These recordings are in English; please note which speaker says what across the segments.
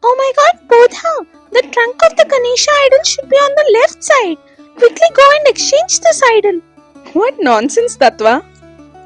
Speaker 1: Oh my god, Bodha! The trunk of the Ganesha idol should be on the left side. Quickly go and exchange this idol.
Speaker 2: What nonsense, Tatva!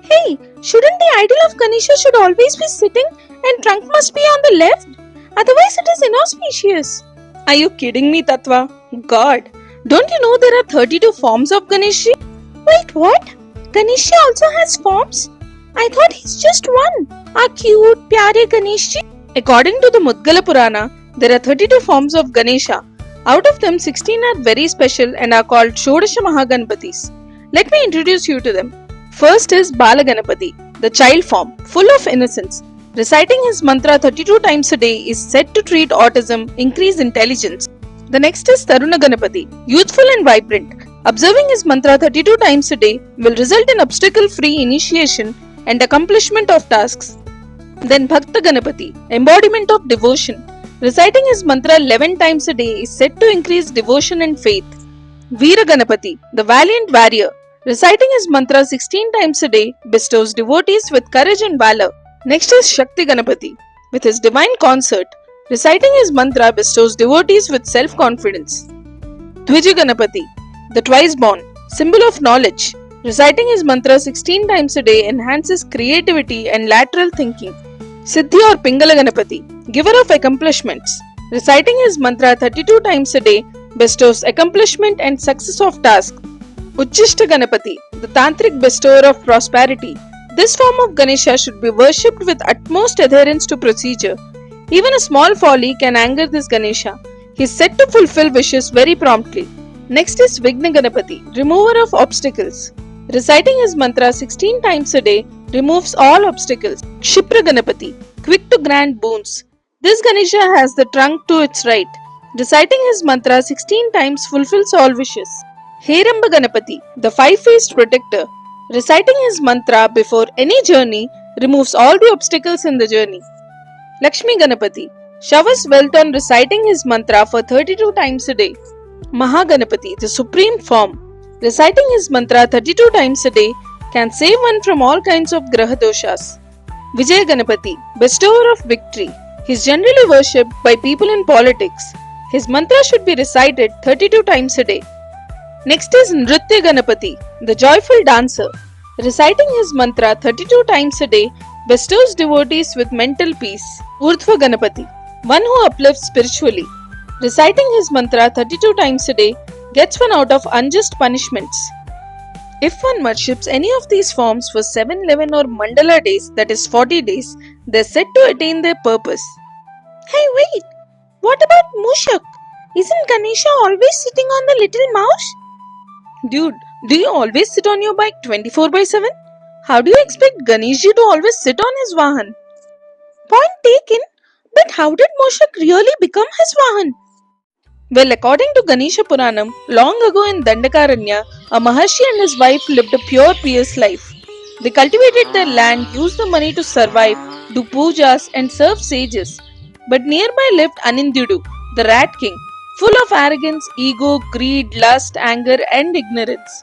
Speaker 1: Hey, shouldn't the idol of Ganesha should always be sitting and trunk must be on the left? Otherwise it is inauspicious.
Speaker 2: Are you kidding me, Tatva? God, don't you know there are 32 forms of Ganeshi?
Speaker 1: Wait, what? Ganesha also has forms? I thought he's just one. Our cute, pyare Ganeshji.
Speaker 2: According to the Mudgala Purana, there are 32 forms of Ganesha. Out of them, 16 are very special and are called Shodasha Mahaganapatis. Let me introduce you to them. First is Bala Ganapati, the child form, full of innocence. Reciting his mantra 32 times a day is said to treat autism, increase intelligence. The next is Taruna Ganapati, youthful and vibrant. Observing his mantra 32 times a day will result in obstacle-free initiation and accomplishment of tasks. Then Bhakta Ganapati, embodiment of devotion. Reciting his mantra 11 times a day is said to increase devotion and faith. Veera Ganapati, the valiant warrior. Reciting his mantra 16 times a day bestows devotees with courage and valor. Next is Shakti Ganapati. With his divine concert, reciting his mantra bestows devotees with self-confidence. Dvija Ganapati, the twice born, symbol of knowledge. Reciting his mantra 16 times a day enhances creativity and lateral thinking. Siddhi or Pingala Ganapati, giver of accomplishments. Reciting his mantra 32 times a day bestows accomplishment and success of tasks. Uchishta Ganapati, the tantric bestower of prosperity. This form of Ganesha should be worshipped with utmost adherence to procedure. Even a small folly can anger this Ganesha. He is said to fulfill wishes very promptly. Next is Vigna Ganapati, remover of obstacles. Reciting his mantra 16 times a day removes all obstacles. Kshipra Ganapati, quick to grant boons. This Ganesha has the trunk to its right. Reciting his mantra 16 times fulfills all wishes. Heramba Ganapati, the five-faced protector. Reciting his mantra before any journey removes all the obstacles in the journey. Lakshmi Ganapati showers wealth on reciting his mantra for 32 times a day. Mahaganapati, the supreme form. Reciting his mantra 32 times a day can save one from all kinds of graha doshas. Vijay Ganapati, bestower of victory. He is generally worshipped by people in politics. His mantra should be recited 32 times a day. Next is Nritya Ganapati, the joyful dancer. Reciting his mantra 32 times a day bestows devotees with mental peace. Urdhva Ganapati, one who uplifts spiritually. Reciting his mantra 32 times a day gets one out of unjust punishments. If one worships any of these forms for 7, 11 or mandala days, that is 40 days, they are said to attain their purpose.
Speaker 1: Hey, wait! What about Mushak? Isn't Ganesha always sitting on the little mouse?
Speaker 2: Dude, do you always sit on your bike 24/7? How do you expect Ganeshji to always sit on his Vahan?
Speaker 1: Point taken, but how did Mushak really become his Vahan?
Speaker 2: Well, according to Ganesha Puranam, long ago in Dandakaranya, a Maharshi and his wife lived a pure, pious life. They cultivated their land, used the money to survive, do pujas, and serve sages. But nearby lived Anindyudu, the rat king, full of arrogance, ego, greed, lust, anger, and ignorance.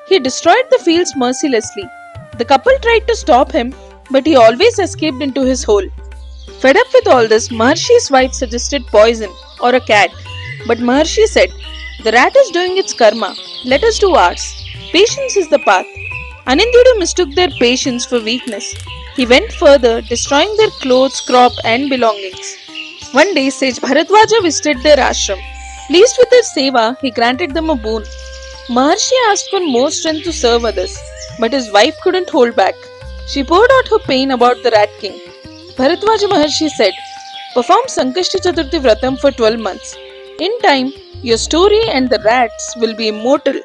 Speaker 2: He destroyed the fields mercilessly. The couple tried to stop him, but he always escaped into his hole. Fed up with all this, Maharshi's wife suggested poison or a cat. But Maharshi said, "The rat is doing its karma. Let us do ours. Patience is the path." Anindyudu mistook their patience for weakness. He went further, destroying their clothes, crop, and belongings. One day, sage Bharadwaja visited their ashram. Pleased with their seva, he granted them a boon. Maharshi asked for more strength to serve others, but his wife couldn't hold back. She poured out her pain about the rat king. Bharadwaja Maharshi said, "Perform Sankashti Chaturthi Vratam for 12 months. In time, your story and the rats will be immortal."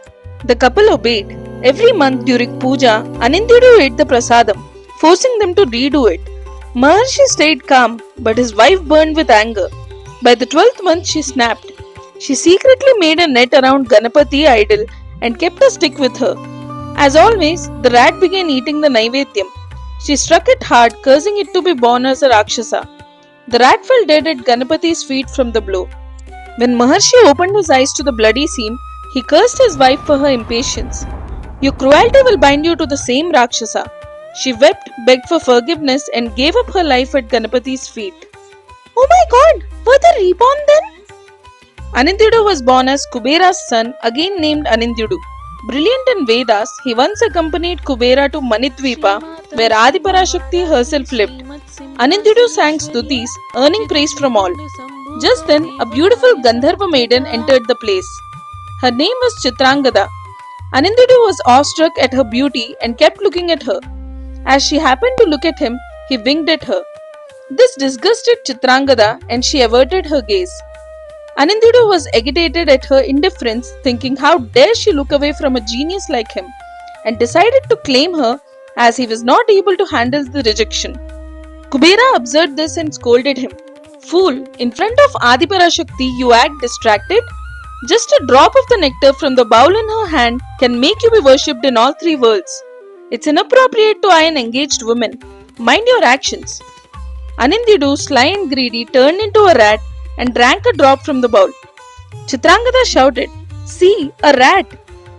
Speaker 2: The couple obeyed. Every month during puja, Anindyudu ate the prasadam, forcing them to redo it. Maharshi stayed calm, but his wife burned with anger. By the 12th month, she snapped. She secretly made a net around Ganapati idol and kept a stick with her. As always, the rat began eating the Naivedyam. She struck it hard, cursing it to be born as a Rakshasa. The rat fell dead at Ganapati's feet from the blow. When Maharshi opened his eyes to the bloody scene, he cursed his wife for her impatience. "Your cruelty will bind you to the same Rakshasa." She wept, begged for forgiveness, and gave up her life at Ganapati's feet.
Speaker 1: Oh my god, were Anindya reborn then?
Speaker 2: Anindyudu was born as Kubera's son, again named Anindyudu. Brilliant in Vedas, he once accompanied Kubera to Manidvipa, where Adiparashakti herself lived. Anindyudu sang stutis, earning praise from all. Just then, a beautiful Gandharva maiden entered the place. Her name was Chitrangada. Anindyudu was awestruck at her beauty and kept looking at her. As she happened to look at him, he winked at her. This disgusted Chitrangada and she averted her gaze. Anindyudu was agitated at her indifference, thinking how dare she look away from a genius like him, and decided to claim her as he was not able to handle the rejection. Kubera observed this and scolded him. Fool, in front of Adiparashakti you act distracted? Just a drop of the nectar from the bowl in her hand can make you be worshipped in all three worlds. It's inappropriate to eye an engaged woman. Mind your actions. Anindyudu, sly and greedy, turned into a rat and drank a drop from the bowl. Chitrangada shouted, See, a rat!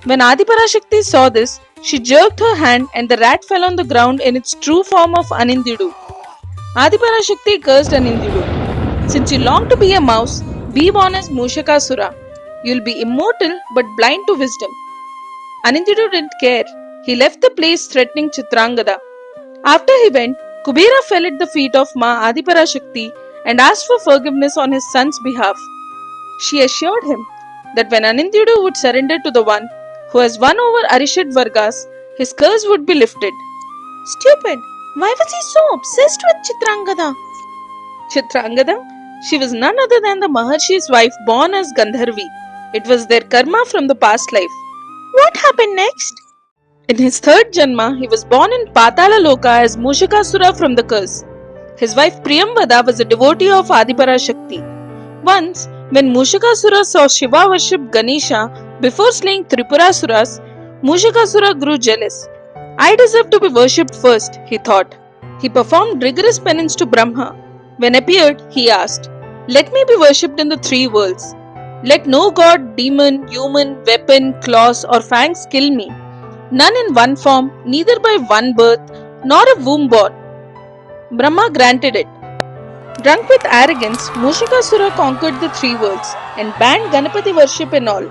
Speaker 2: When Adiparashakti saw this, she jerked her hand and the rat fell on the ground in its true form of Anindyudu. Adiparashakti cursed Anindyudu. Since you long to be a mouse, be born as Mushakasura. You'll be immortal but blind to wisdom. Anindyudu didn't care. He left the place threatening Chitrangada. After he went, Kubera fell at the feet of Ma Adiparashakti and asked for forgiveness on his son's behalf. She assured him that when Anindyudu would surrender to the one who has won over Arishad Vargas, his curse would be lifted.
Speaker 1: Stupid! Why was he so obsessed with Chitrangada?
Speaker 2: Chitrangada? She was none other than the Maharshi's wife born as Gandharvi. It was their karma from the past life.
Speaker 1: What happened next?
Speaker 2: In his third Janma, he was born in Patala Loka as Mushakasura from the curse. His wife Priyamvada was a devotee of Adiparashakti. Once, when Mushakasura saw Shiva worship Ganesha before slaying Tripurasuras, Mushakasura grew jealous. I deserve to be worshipped first, he thought. He performed rigorous penance to Brahma. When appeared, he asked, Let me be worshipped in the three worlds. Let no god, demon, human, weapon, claws or fangs kill me. None in one form, neither by one birth, nor a womb born. Brahma granted it. Drunk with arrogance, Mushakasura conquered the three worlds and banned Ganapati worship and all.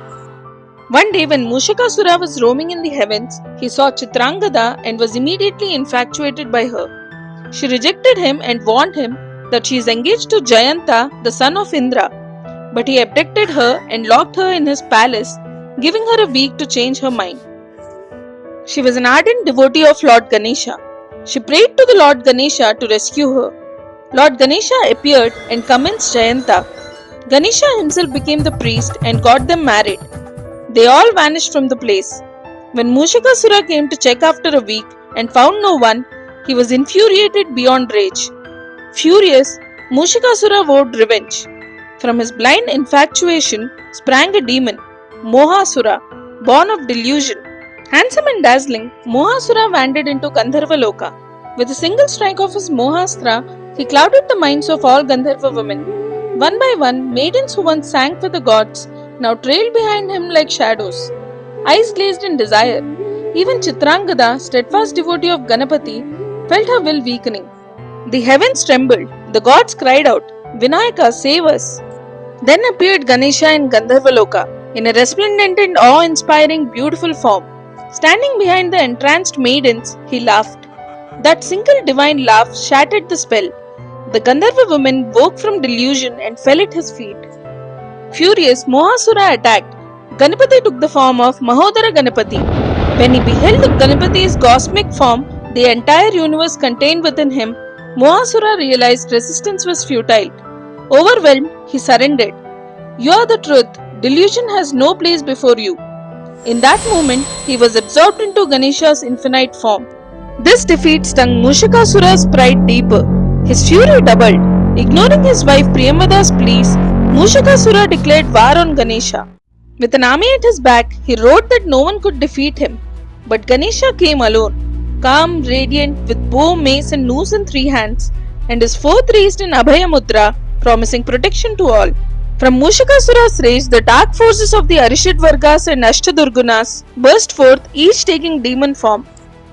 Speaker 2: One day when Mushakasura was roaming in the heavens, he saw Chitrangada and was immediately infatuated by her. She rejected him and warned him that she is engaged to Jayanta, the son of Indra. But he abducted her and locked her in his palace, giving her a week to change her mind. She was an ardent devotee of Lord Ganesha. She prayed to the Lord Ganesha to rescue her. Lord Ganesha appeared and commenced Jayanta. Ganesha himself became the priest and got them married. They all vanished from the place. When Mushakasura came to check after a week and found no one, he was infuriated beyond rage. Furious, Mushakasura vowed revenge. From his blind infatuation sprang a demon, Mohasura, born of delusion. Handsome and dazzling, Mohasura wandered into Gandharva Loka. With a single strike of his Mohastra, he clouded the minds of all Gandharva women. One by one, maidens who once sang for the gods now trailed behind him like shadows. Eyes glazed in desire. Even Chitrangada, steadfast devotee of Ganapati, felt her will weakening. The heavens trembled. The gods cried out, Vinayaka, save us! Then appeared Ganesha in Gandharva Loka in a resplendent and awe-inspiring beautiful form. Standing behind the entranced maidens, he laughed. That single divine laugh shattered the spell. The Gandharva women woke from delusion and fell at his feet. Furious, Mohasura attacked. Ganapati took the form of Mahodara Ganapati. When he beheld the Ganapati's cosmic form, the entire universe contained within him, Mohasura realized resistance was futile. Overwhelmed, he surrendered. You are the truth. Delusion has no place before you. In that moment, he was absorbed into Ganesha's infinite form. This defeat stung Mushakasura's pride deeper. His fury doubled. Ignoring his wife Priyamvada's pleas, Mushakasura declared war on Ganesha. With an army at his back, he wrote that no one could defeat him. But Ganesha came alone, calm, radiant, with bow, mace and noose in three hands, and his fourth raised in Abhaya Mudra, promising protection to all. From Mushakasura's rage, the dark forces of the Arishad Vargas and Ashtadurgunas burst forth, each taking demon form.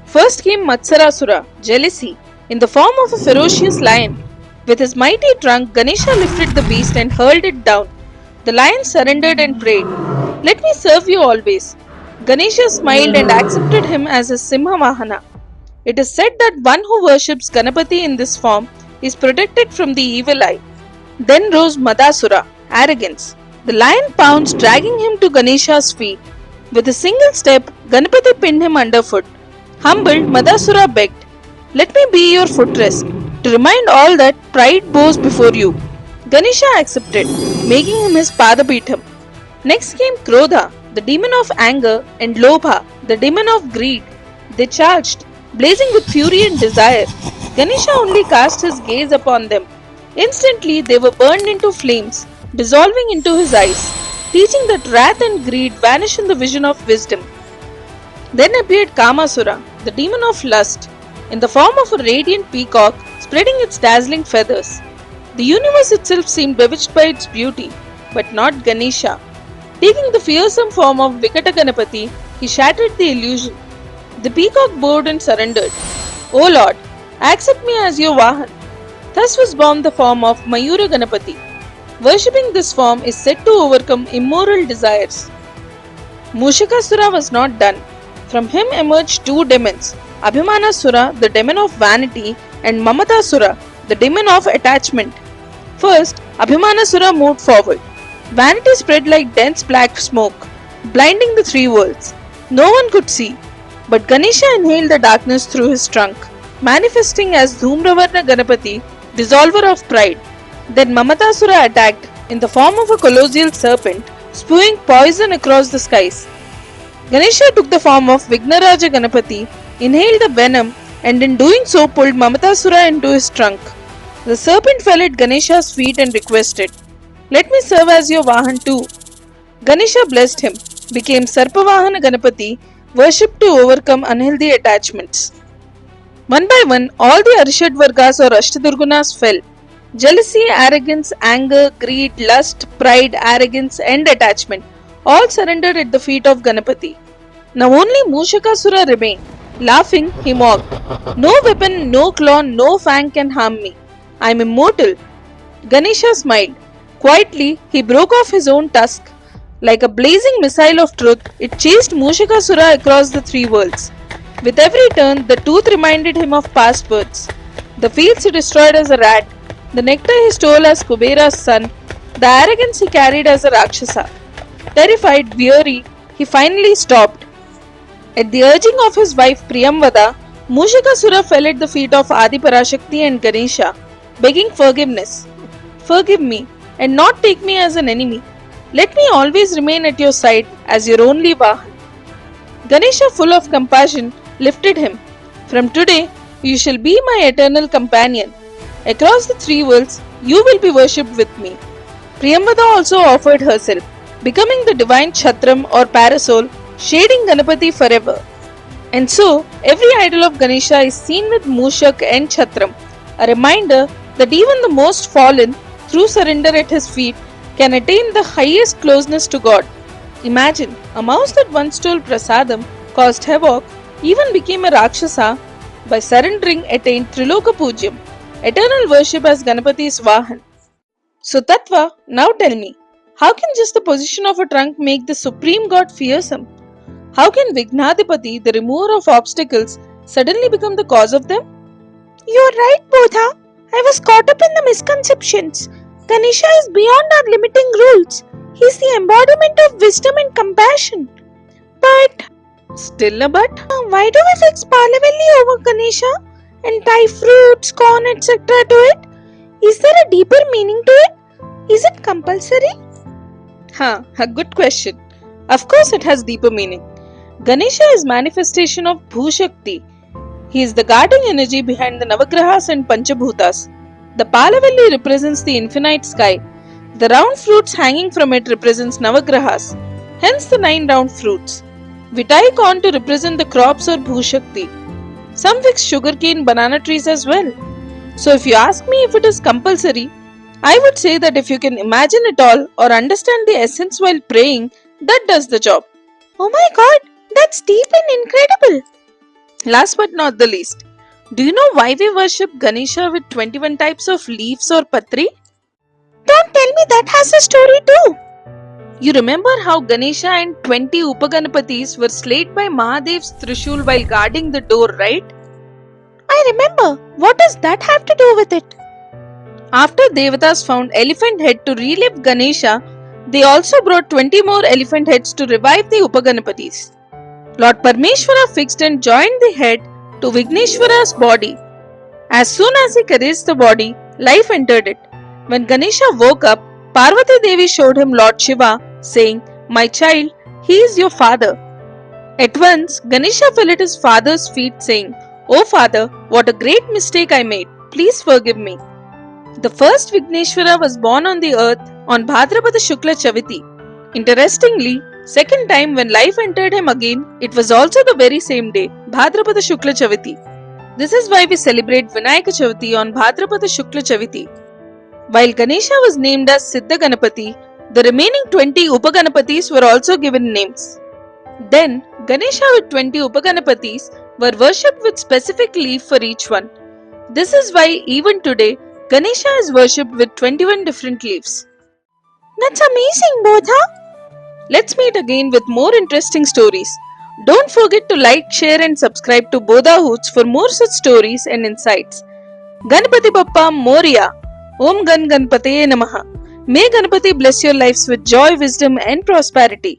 Speaker 2: First came Matsarasura, jealousy, in the form of a ferocious lion. With his mighty trunk, Ganesha lifted the beast and hurled it down. The lion surrendered and prayed, "Let me serve you always." Ganesha smiled and accepted him as his Simha Vahana. It is said that one who worships Ganapati in this form is protected from the evil eye. Then rose Madasura, arrogance. The lion pounced, dragging him to Ganesha's feet. With a single step, Ganapati pinned him underfoot. Humbled, Madasura begged, "Let me be your footrest, to remind all that pride bows before you." Ganesha accepted, making him his Padapitham. Next came Krodha, the demon of anger, and Lobha, the demon of greed. They charged, blazing with fury and desire. Ganesha only cast his gaze upon them. Instantly they were burned into flames, dissolving into his eyes, teaching that wrath and greed vanish in the vision of wisdom. Then appeared Kamasura, the demon of lust, in the form of a radiant peacock spreading its dazzling feathers. The universe itself seemed bewitched by its beauty, but not Ganesha. Taking the fearsome form of Vikata Ganapati, he shattered the illusion. The peacock bowed and surrendered. "O Lord, accept me as your Vahan." Thus was born the form of Mayura Ganapati. Worshipping this form is said to overcome immoral desires. Mushakasura was not done. From him emerged two demons, Abhimanasura, the demon of vanity, and Mamatasura, the demon of attachment. First, Abhimanasura moved forward. Vanity spread like dense black smoke, blinding the three worlds. No one could see. But Ganesha inhaled the darkness through his trunk, manifesting as Dhumravarna Ganapati, dissolver of pride. Then Mamatasura attacked in the form of a colossal serpent, spewing poison across the skies. Ganesha took the form of Vignaraja Ganapati, inhaled the venom, and in doing so pulled Mamatasura into his trunk. The serpent fell at Ganesha's feet and requested, "Let me serve as your Vahan too." Ganesha blessed him, became Sarpavahana Ganapati, worshipped to overcome unhealthy attachments. One by one, all the Arishad Vargas or Ashtadurgunas fell. Jealousy, arrogance, anger, greed, lust, pride, arrogance, and attachment all surrendered at the feet of Ganapati. Now only Mushakasura remained. Laughing, he mocked, "No weapon, no claw, no fang can harm me. I am immortal." Ganesha smiled. Quietly, he broke off his own tusk. Like a blazing missile of truth, it chased Mushakasura across the three worlds. With every turn, the tooth reminded him of past births. The fields he destroyed as a rat, the nectar he stole as Kubera's son, the arrogance he carried as a Rakshasa. Terrified, weary, he finally stopped. At the urging of his wife Priyamvada, Mushakasura fell at the feet of Adi Parashakti and Ganesha, begging forgiveness. "Forgive me, and not take me as an enemy. Let me always remain at your side as your only Vahan." Ganesha, full of compassion, lifted him. "From today, you shall be my eternal companion. Across the three worlds, you will be worshipped with me." Priyamvada also offered herself, becoming the divine Chhatram or parasol, shading Ganapati forever. And so, every idol of Ganesha is seen with Mushak and Chhatram, a reminder that even the most fallen, through surrender at his feet, can attain the highest closeness to God. Imagine, a mouse that once stole prasadam, caused havoc, even became a Rakshasa, by surrendering attained Triloka Pujyam, eternal worship as Ganapati's Vahan. So Tattva, now tell me, how can just the position of a trunk make the supreme god fearsome? How can Vignadipati, the remover of obstacles, suddenly become the cause of them?
Speaker 1: You're right, Bodha. I was caught up in the misconceptions. Ganesha is beyond our limiting rules. He's the embodiment of wisdom and compassion. But
Speaker 2: Still a but?
Speaker 1: why do we fix Palavelli over Ganesha and tie fruits, corn, etc. to it? Is there a deeper meaning to it? Is it compulsory?
Speaker 2: A good question. Of course it has deeper meaning. Ganesha is manifestation of Bhushakti. He is the guarding energy behind the Navagrahas and Panchabhutas. The Palavelli represents the infinite sky. The round fruits hanging from it represents Navagrahas, hence the 9 round fruits. We tie corn to represent the crops or Bhushakti. Some fix sugarcane, banana trees as well. So if you ask me if it is compulsory, I would say that if you can imagine it all or understand the essence while praying, that does the job.
Speaker 1: Oh my god, that's deep and incredible.
Speaker 2: Last but not the least, Do you know why we worship Ganesha with 21 types of leaves or patri?
Speaker 1: Don't tell me that has a story too.
Speaker 2: You remember how Ganesha and 20 Upaganapatis were slayed by Mahadev's Trishul while guarding the door, right?
Speaker 1: I remember. What does that have to do with it?
Speaker 2: After Devatas found elephant head to relive Ganesha, they also brought 20 more elephant heads to revive the Upaganapatis. Lord Parmeshwara fixed and joined the head to Vigneshwara's body. As soon as he caressed the body, life entered it. When Ganesha woke up, Parvati Devi showed him Lord Shiva, saying, "My child, he is your father." At once, Ganesha fell at his father's feet, saying, "Oh father, what a great mistake I made. Please forgive me." The first Vigneshwara was born on the earth on Bhadrapada Shukla Chaviti. Interestingly, second time when life entered him again, it was also the very same day, Bhadrapada Shukla Chaviti. This is why we celebrate Vinayaka Chaviti on Bhadrapada Shukla Chaviti. While Ganesha was named as Siddha Ganapati, the remaining 20 Upaganapatis were also given names. Then, Ganesha with 20 Upaganapatis were worshipped with specific leaf for each one. This is why even today, Ganesha is worshipped with 21 different leaves.
Speaker 1: That's amazing, Bodha.
Speaker 2: Let's meet again with more interesting stories. Don't forget to like, share and subscribe to Bodha Hoots for more such stories and insights. Ganpati Bappa Moria. Om Gan Ganpataye Namaha. May Ganpati bless your lives with joy, wisdom and prosperity.